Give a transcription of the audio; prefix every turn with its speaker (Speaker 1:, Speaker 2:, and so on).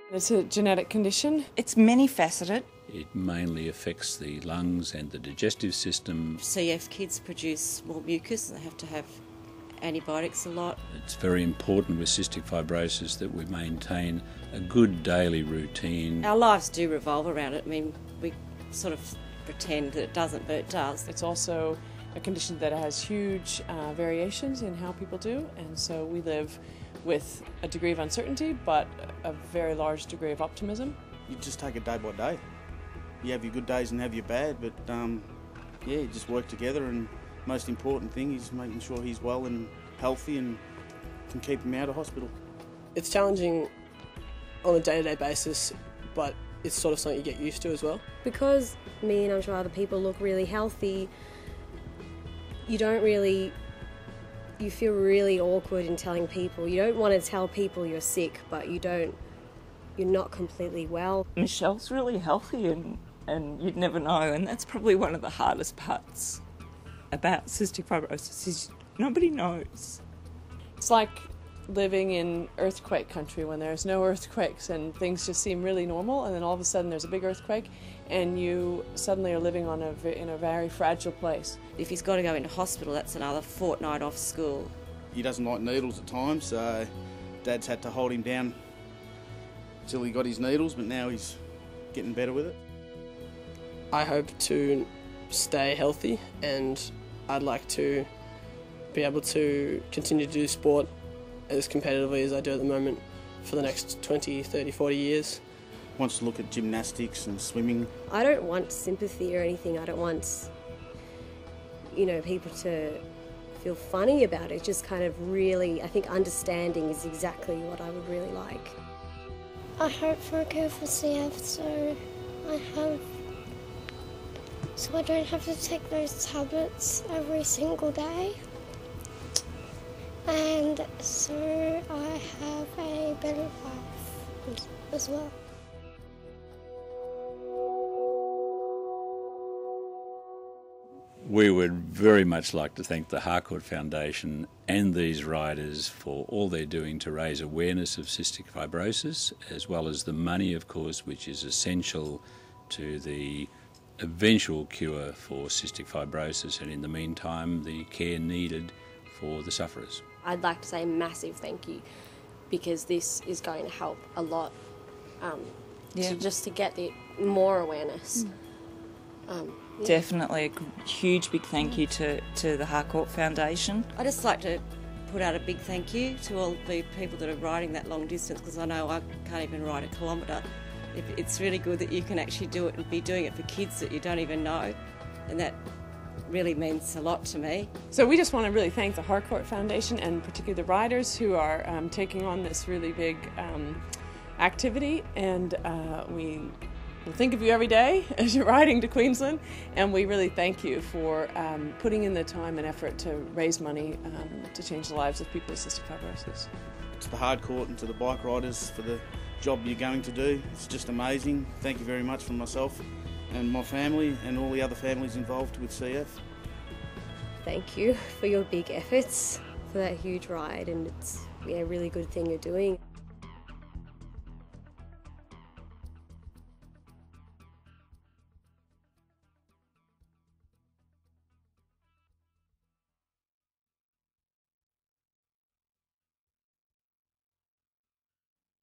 Speaker 1: It's a genetic condition.
Speaker 2: It's many-faceted.
Speaker 3: It mainly affects the lungs and the digestive system.
Speaker 4: CF kids produce more mucus and they have to have antibiotics a lot.
Speaker 3: It's very important with cystic fibrosis that we maintain a good daily routine.
Speaker 4: Our lives do revolve around it. I mean, we sort of pretend that it doesn't, but it does.
Speaker 1: It's also a condition that has huge variations in how people do, and so we live with a degree of uncertainty but a very large degree of optimism.
Speaker 5: You just take it day by day. You have your good days and have your bad, but yeah, you just work together, and most important thing is making sure he's well and healthy and can keep him out of hospital.
Speaker 6: It's challenging on a day-to-day basis, but it's sort of something you get used to as well.
Speaker 7: Because me and I'm sure other people look really healthy, you feel really awkward in telling people. You don't want to tell people you're sick, but you're not completely well.
Speaker 2: Michelle's really healthy and you'd never know, and that's probably one of the hardest parts about cystic fibrosis is nobody knows.
Speaker 1: It's like living in earthquake country when there's no earthquakes and things just seem really normal, and then all of a sudden there's a big earthquake and you suddenly are living in a very fragile place.
Speaker 4: If he's got to go into hospital, that's another fortnight off school.
Speaker 5: He doesn't like needles at times, so Dad's had to hold him down till he got his needles, but now he's getting better with it.
Speaker 6: I hope to stay healthy, and I'd like to be able to continue to do sport as competitively as I do at the moment for the next 20, 30, 40 years.
Speaker 5: Wants to look at gymnastics and swimming.
Speaker 7: I don't want sympathy or anything. I don't want, people to feel funny about it. Just kind of really, I think understanding is exactly what I would really like.
Speaker 8: I hope for a cure for CF so I don't have to take those tablets every single day, and so I have a better life as well.
Speaker 3: We would very much like to thank the Harcourt Foundation and these riders for all they're doing to raise awareness of cystic fibrosis, as well as the money, of course, which is essential to the eventual cure for cystic fibrosis, and in the meantime the care needed for the sufferers.
Speaker 7: I'd like to say a massive thank you, because this is going to help a lot to get more awareness.
Speaker 2: Definitely a huge big thank you to the Harcourt Foundation.
Speaker 4: I'd just like to put out a big thank you to all the people that are riding that long distance, because I know I can't even ride a kilometre. It's really good that you can actually do it and be doing it for kids that you don't even know, and that really means a lot to me.
Speaker 1: So we just want to really thank the Harcourt Foundation, and particularly the riders who are taking on this really big activity, and we will think of you every day as you're riding to Queensland, and we really thank you for putting in the time and effort to raise money to change the lives of people with cystic fibrosis.
Speaker 5: To the Harcourt and to the bike riders for the job you're going to do. It's just amazing. Thank you very much from myself and my family and all the other families involved with CF.
Speaker 7: Thank you for your big efforts for that huge ride, and it's a really good thing you're doing.